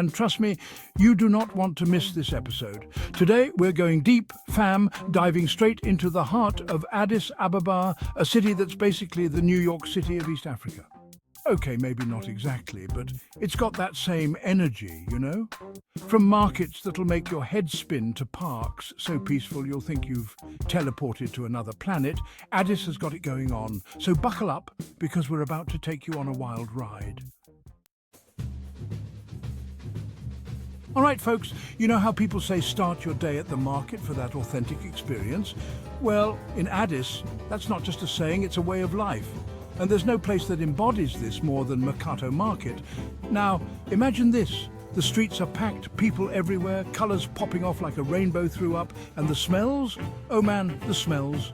And trust me, you do not want to miss this episode. Today, we're going deep, fam, diving straight into the heart of Addis Ababa, a city that's basically the New York City of East Africa. Okay, maybe not exactly, but it's got that same energy, you know? From markets that'll make your head spin to parks so peaceful you'll think you've teleported to another planet, Addis has got it going on. So buckle up, because we're about to take you on a wild ride. All right, folks, you know how people say start your day at the market for that authentic experience? Well, in Addis, that's not just a saying, it's a way of life. And there's no place that embodies this more than Mercato Market. Now, imagine this. The streets are packed, people everywhere, colours popping off like a rainbow threw up, and the smells? Oh man, the smells.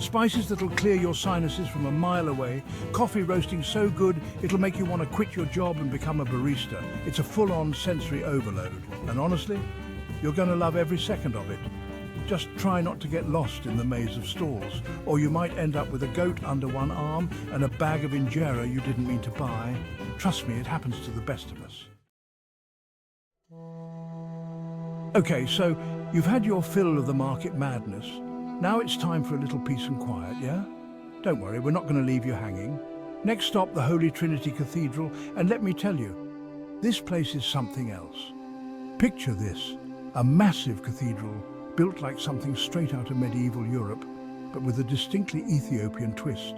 Spices that'll clear your sinuses from a mile away, coffee roasting so good it'll make you want to quit your job and become a barista. It's a full-on sensory overload. And honestly, you're going to love every second of it. Just try not to get lost in the maze of stalls, or you might end up with a goat under one arm and a bag of injera you didn't mean to buy. Trust me, it happens to the best of us. Okay, so you've had your fill of the market madness. Now it's time for a little peace and quiet, yeah? Don't worry, we're not going to leave you hanging. Next stop, the Holy Trinity Cathedral, and let me tell you, this place is something else. Picture this, a massive cathedral built like something straight out of medieval Europe, but with a distinctly Ethiopian twist.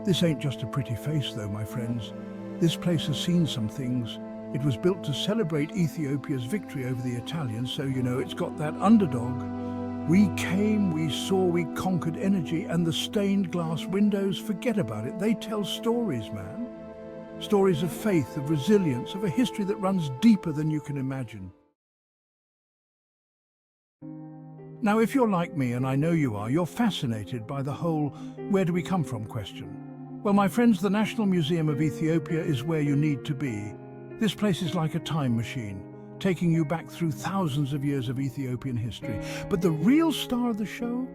This ain't just a pretty face though, my friends. This place has seen some things. It was built to celebrate Ethiopia's victory over the Italians, so you know it's got that underdog. We came, we saw, we conquered energy, and the stained glass windows, forget about it, they tell stories, man. Stories of faith, of resilience, of a history that runs deeper than you can imagine. Now, if you're like me, and I know you are, you're fascinated by the whole "where do we come from" question. Well, my friends, the National Museum of Ethiopia is where you need to be. This place is like a time machine, taking you back through thousands of years of Ethiopian history. But the real star of the show?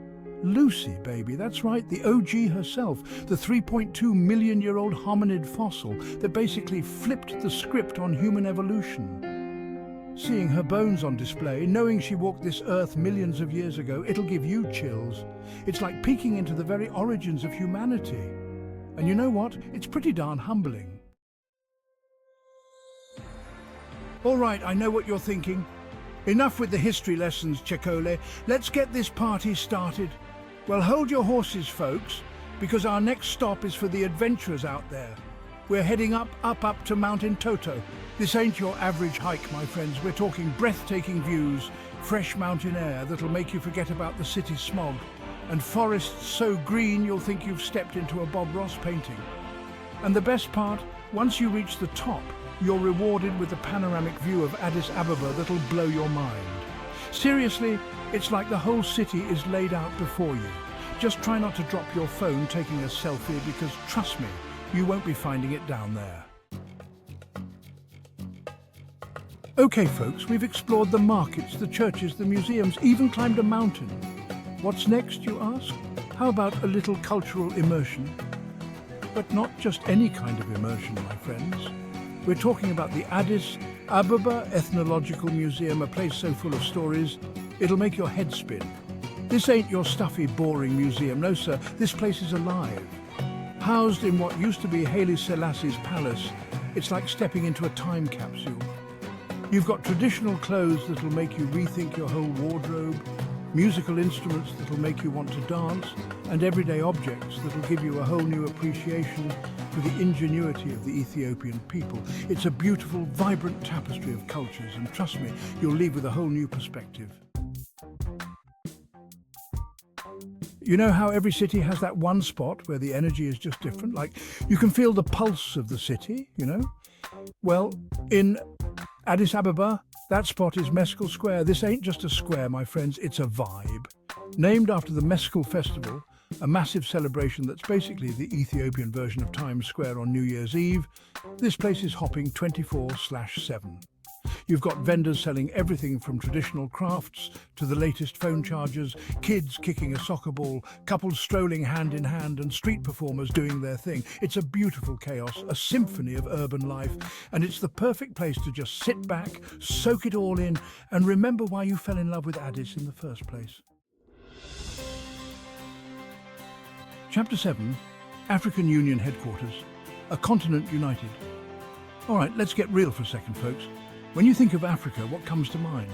Lucy, baby, that's right, the OG herself, the 3.2-million-year-old hominid fossil that basically flipped the script on human evolution. Seeing her bones on display, knowing she walked this earth millions of years ago, it'll give you chills. It's like peeking into the very origins of humanity. And you know what? It's pretty darn humbling. All right, I know what you're thinking. Enough with the history lessons, Chekole. Let's get this party started. Well, hold your horses, folks, because our next stop is for the adventurers out there. We're heading up to Mount Entoto. This ain't your average hike, my friends. We're talking breathtaking views, fresh mountain air that'll make you forget about the city's smog, and forests so green you'll think you've stepped into a Bob Ross painting. And the best part, once you reach the top, you're rewarded with a panoramic view of Addis Ababa that'll blow your mind. Seriously, it's like the whole city is laid out before you. Just try not to drop your phone taking a selfie, because trust me, you won't be finding it down there. Okay, folks, we've explored the markets, the churches, the museums, even climbed a mountain. What's next, you ask? How about a little cultural immersion? But not just any kind of immersion, my friends. We're talking about the Addis Ababa Ethnological Museum, a place so full of stories, it'll make your head spin. This ain't your stuffy, boring museum, no sir, this place is alive. Housed in what used to be Haile Selassie's palace, it's like stepping into a time capsule. You've got traditional clothes that'll make you rethink your whole wardrobe, musical instruments that'll make you want to dance, and everyday objects that'll give you a whole new appreciation for the ingenuity of the Ethiopian people. It's a beautiful, vibrant tapestry of cultures, and trust me, you'll leave with a whole new perspective. You know how every city has that one spot where the energy is just different? Like, you can feel the pulse of the city, you know? Well, in Addis Ababa, that spot is Meskel Square. This ain't just a square, my friends, it's a vibe. Named after the Meskel Festival, a massive celebration that's basically the Ethiopian version of Times Square on New Year's Eve, this place is hopping 24/7. You've got vendors selling everything from traditional crafts to the latest phone chargers, kids kicking a soccer ball, couples strolling hand in hand, and street performers doing their thing. It's a beautiful chaos, a symphony of urban life, and it's the perfect place to just sit back, soak it all in, and remember why you fell in love with Addis in the first place. Chapter 7, African Union Headquarters, a continent united. All right, let's get real for a second, folks. When you think of Africa, what comes to mind?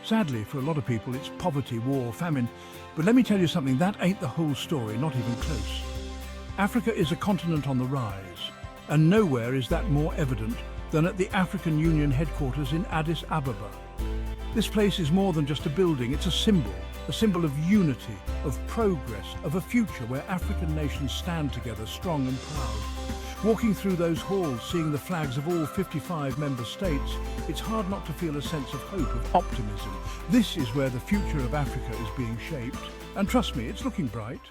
Sadly, for a lot of people, it's poverty, war, famine. But let me tell you something, that ain't the whole story, not even close. Africa is a continent on the rise, and nowhere is that more evident than at the African Union headquarters in Addis Ababa. This place is more than just a building, it's a symbol of unity, of progress, of a future where African nations stand together strong and proud. Walking through those halls, seeing the flags of all 55 member states, it's hard not to feel a sense of hope, of optimism. This is where the future of Africa is being shaped. And trust me, it's looking bright.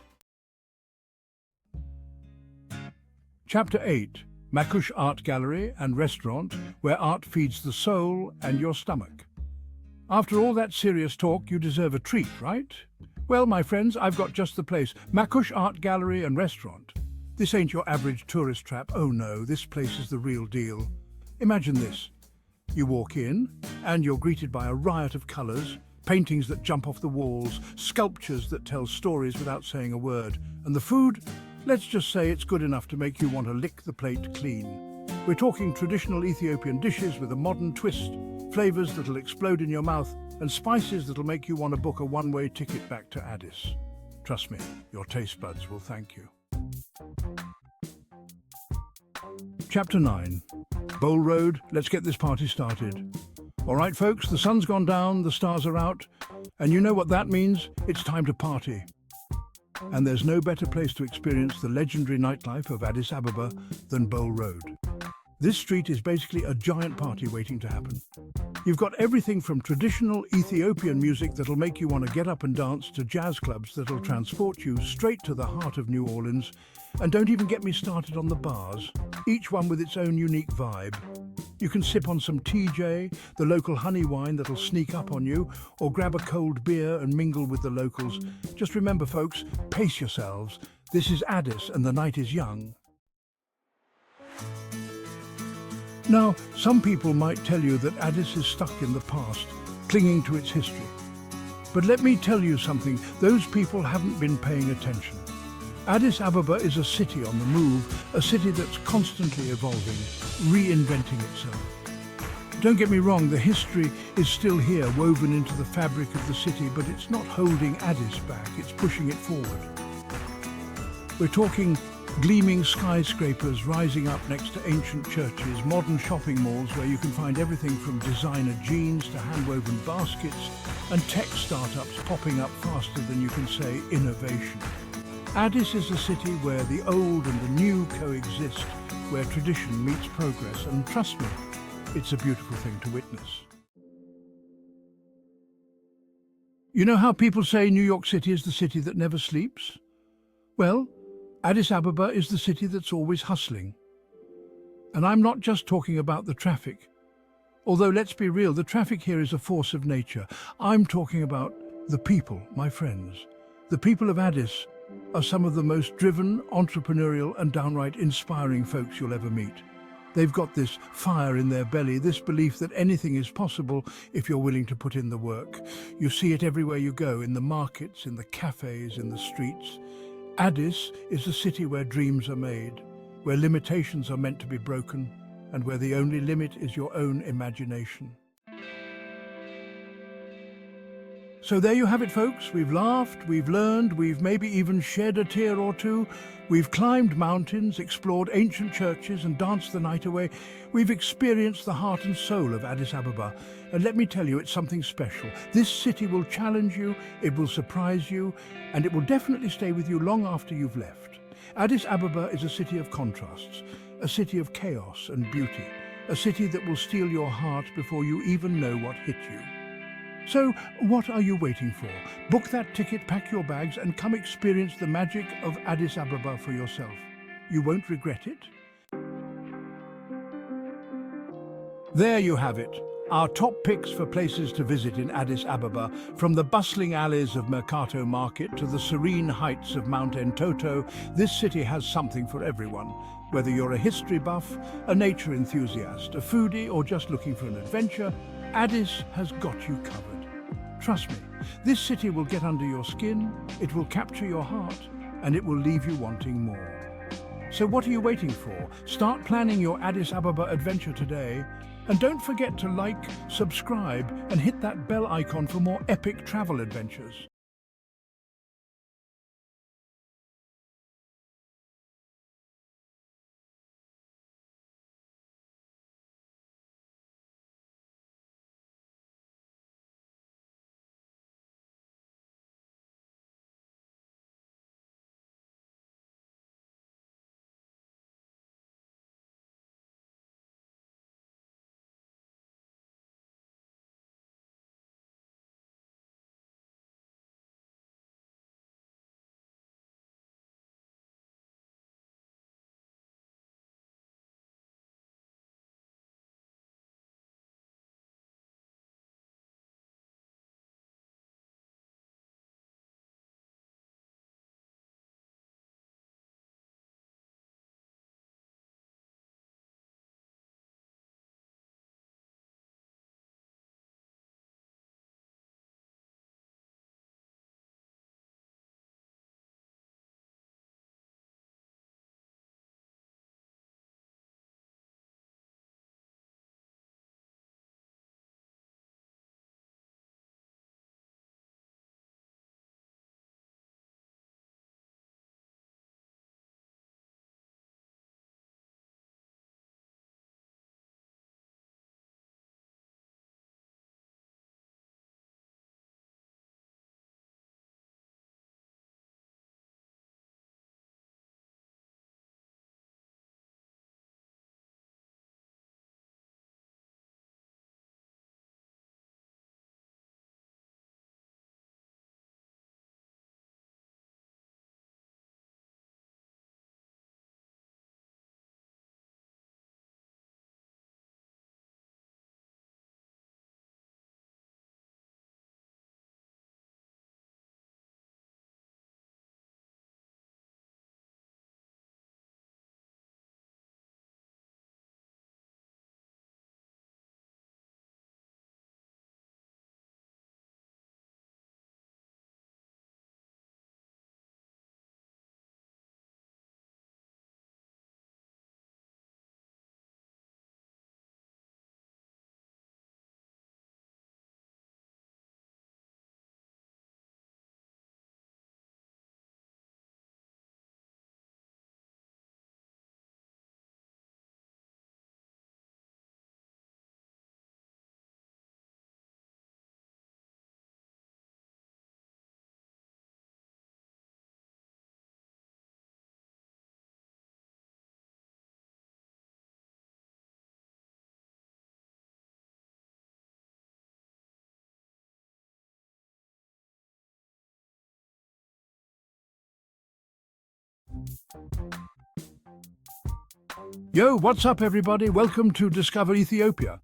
Chapter 8, Makush Art Gallery and Restaurant, where art feeds the soul and your stomach. After all that serious talk, you deserve a treat, right? Well, my friends, I've got just the place. Makush Art Gallery and Restaurant. This ain't your average tourist trap. Oh no, this place is the real deal. Imagine this. You walk in and you're greeted by a riot of colours, paintings that jump off the walls, sculptures that tell stories without saying a word. And the food? Let's just say it's good enough to make you want to lick the plate clean. We're talking traditional Ethiopian dishes with a modern twist, flavours that'll explode in your mouth, and spices that'll make you want to book a one-way ticket back to Addis. Trust me, your taste buds will thank you. Chapter 9, Bowl Road, let's get this party started. All right, folks, the sun's gone down, the stars are out, and you know what that means? It's time to party. And there's no better place to experience the legendary nightlife of Addis Ababa than Bowl Road. This street is basically a giant party waiting to happen. You've got everything from traditional Ethiopian music that'll make you want to get up and dance to jazz clubs that'll transport you straight to the heart of New Orleans. And don't even get me started on the bars, each one with its own unique vibe. You can sip on some TJ, the local honey wine that'll sneak up on you, or grab a cold beer and mingle with the locals. Just remember, folks, pace yourselves. This is Addis and the night is young. Now, some people might tell you that Addis is stuck in the past, clinging to its history. But let me tell you something, those people haven't been paying attention. Addis Ababa is a city on the move, a city that's constantly evolving, reinventing itself. Don't get me wrong, the history is still here, woven into the fabric of the city, but it's not holding Addis back, it's pushing it forward. We're talking gleaming skyscrapers rising up next to ancient churches, modern shopping malls where you can find everything from designer jeans to hand-woven baskets, and tech startups popping up faster than you can say innovation. Addis is a city where the old and the new coexist, where tradition meets progress, and trust me, it's a beautiful thing to witness. You know how people say New York City is the city that never sleeps? Well, Addis Ababa is the city that's always hustling. And I'm not just talking about the traffic. Although, let's be real, the traffic here is a force of nature. I'm talking about the people, my friends. The people of Addis are some of the most driven, entrepreneurial and downright inspiring folks you'll ever meet. They've got this fire in their belly, this belief that anything is possible if you're willing to put in the work. You see it everywhere you go, in the markets, in the cafes, in the streets. Addis is a city where dreams are made, where limitations are meant to be broken, and where the only limit is your own imagination. So there you have it, folks. We've laughed, we've learned, we've maybe even shed a tear or two. We've climbed mountains, explored ancient churches and danced the night away. We've experienced the heart and soul of Addis Ababa. And let me tell you, it's something special. This city will challenge you, it will surprise you, and it will definitely stay with you long after you've left. Addis Ababa is a city of contrasts, a city of chaos and beauty, a city that will steal your heart before you even know what hit you. So, what are you waiting for? Book that ticket, pack your bags, and come experience the magic of Addis Ababa for yourself. You won't regret it. There you have it. Our top picks for places to visit in Addis Ababa, from the bustling alleys of Mercato Market to the serene heights of Mount Entoto, this city has something for everyone. Whether you're a history buff, a nature enthusiast, a foodie, or just looking for an adventure, Addis has got you covered. Trust me, this city will get under your skin, it will capture your heart, and it will leave you wanting more. So what are you waiting for? Start planning your Addis Ababa adventure today. And don't forget to like, subscribe, and hit that bell icon for more epic travel adventures. Yo, what's up everybody? Welcome to Discover Ethiopia.